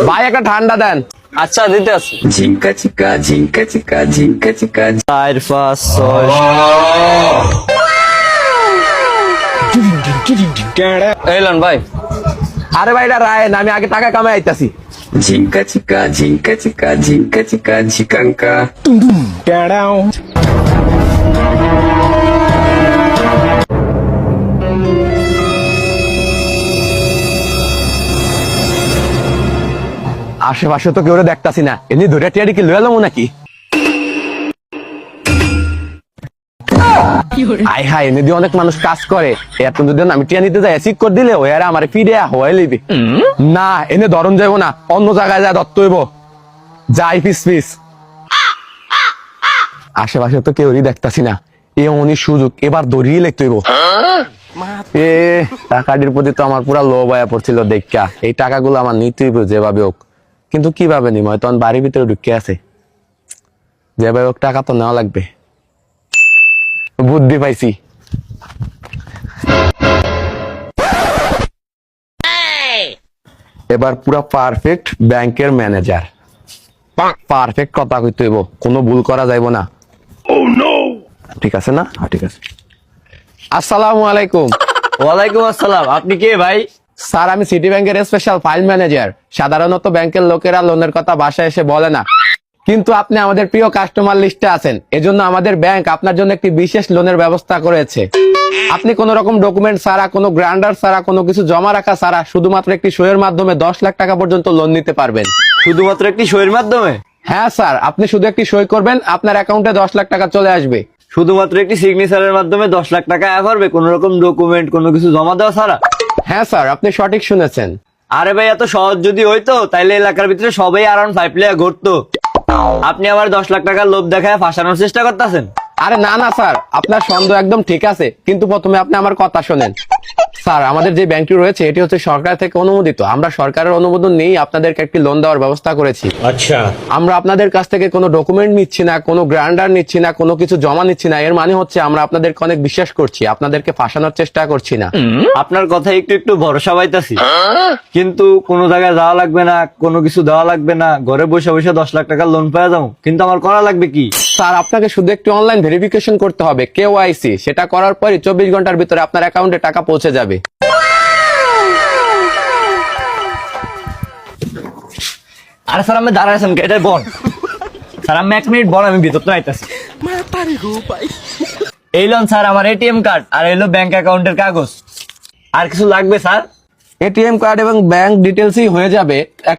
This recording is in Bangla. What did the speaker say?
ভাই একটা ঠান্ডা দেন। আচ্ছা দিতে আছি। ঝিঙ্কা চিকা ঝিঙ্কা চিকা ঝিঙ্কা চিকা 4 5 6 এলন ভাই। আরে ভাই এটা রায়ন, আমি আগে টাকা কামাই আইতাছি। ঝিঙ্কা চিকা ঝিঙ্কা চিকা ঝিঙ্কা চিকা ঝিকাঙ্কা আশেপাশে তো কেউ দেখতাছি না, এমনি ধরে টিয়ারি কি লয়ে এলাম নাকি? আই হাই, এনে দিয়ে অনেক মানুষ কাজ করে, এত যদি আমি টিয়া নিতে যাই ঠিক করে দিলে ওরা আমার ফিরে হয়ে লিবি। না এনে ধরন যাইব না, অন্য জায়গায় যা দত্ত হইব, যাই পিস পিস। আশেপাশে তো কেউই দেখতাছি না, এ অনেক সুযোগ, এবার দড়িয়ে লিখতে হইব। এ টাকাটির প্রতি তো আমার পুরা লোভ হয়ে পড়ছিল দেখা, এই টাকাগুলো আমার নিতে হইব যেভাবে হোক। কিন্তু কিভাবে নিম, হয়তো বাড়ির ভিতরে ঢুকে আছে, যেভাবে হোক টাকা তো নেওয়া লাগবে। বুদ্ধি পাইছি। এবার পুরা পারফেক্ট ব্যাংকের ম্যানেজার, পারফেক্ট কথা কইতে হইব, কোনো ভুল করা যাইব না। ঠিক আছে না? হ্যাঁ ঠিক আছে। আসসালামু আলাইকুম। ওয়ালাইকুম আসসালাম। আপনি কে ভাই? স্যার আমি সিটি ব্যাংকের স্পেশাল ফাইল ম্যানেজার। সাধারণত ব্যাংকের লোকেরা লোনের কথা বাসায় এসে বলে না, কিন্তু আপনি আমাদের প্রিয় কাস্টমার লিস্টে আছেন, এজন্য আমাদের ব্যাংক আপনার জন্য একটি বিশেষ লোনের ব্যবস্থা করেছে। আপনি কোন রকম ডকুমেন্ট ছাড়া, কোনো গ্রান্ডার ছাড়া, কোনো কিছু জমা রাখা ছাড়া শুধুমাত্র একটি সইয়ের মাধ্যমে 10 লাখ টাকা পর্যন্ত লোন নিতে পারবেন। শুধুমাত্র একটি সইয়ের মাধ্যমে? হ্যাঁ স্যার, আপনি শুধু একটি সই করবেন, আপনার অ্যাকাউন্টে 10 লাখ টাকা চলে আসবে। শুধুমাত্র একটি সিগনেচারের মাধ্যমে 10 লাখ টাকা আয় করবে, কোন রকম ডকুমেন্ট কোনো কিছু জমা দেওয়া ছাড়া? হ্যাঁ স্যার, আপনি সঠিক শুনেছেন। আরে ভাই এত সহজ যদি হইতো তাইলে এলাকার ভিতরে সবাই আরাউন্ড 5 প্লেয়ার ঘুরতো। আপনি আমার 10 লাখ টাকার লোভ দেখায় ফাঁসানোর চেষ্টা করতেছেন। আরে না না স্যার, আপনার সন্দেহ একদম ঠিক আছে, কিন্তু প্রথমে আপনি আমার কথা শোনেন। স্যার আমাদের যে ব্যাংকটি রয়েছে এটি হচ্ছে সরকার থেকে অনুমোদিত, আমরা সরকারের অনুমোদন নিয়েই আপনাদেরকে একটি লোন দেওয়ার ব্যবস্থা করেছি। আচ্ছা, আমরা আপনাদের কাছ থেকে কোনো ডকুমেন্ট নিচ্ছি না, কোনো গ্রান্ডার নিচ্ছি না, কোনো কিছু জমা নিচ্ছি না। এর মানে হচ্ছে আমরা আপনাদেরকে অনেক বিশ্বাস করছি, আপনাদেরকে ফাঁসানোর চেষ্টা করছি না। আপনার কথা একটু একটু ভরসা পাইতাছি, কিন্তু কোনো জায়গায় যাওয়া লাগবে না, কোনো কিছু দেওয়া লাগবে না, ঘরে বসে বসে 10 লাখ টাকার লোন পেয়ে যাবো। কিন্তু আমার করা লাগবে কি? স্যার আপনাকে শুধু একটি অনলাইন ভেরিফিকেশন করতে হবে, কেওয়াইসি। সেটা করার পরই 24 ঘন্টার ভিতরে আপনার অ্যাকাউন্টে টাকা পৌঁছে যাবে। আরে স্যার আমি দাঁড়াইছেন এটা বল। স্যার আমি 1 মিনিট বল, আমি ভিতর তো আইতাছি। এই লোন স্যার আমার এটিএম কার্ড আর এলো ব্যাংক অ্যাকাউন্টের কাগজ। আর কিছু লাগবে স্যার? এটিএম কার্ড এবং ব্যাংক ডিটেলসই হয়ে যাবে।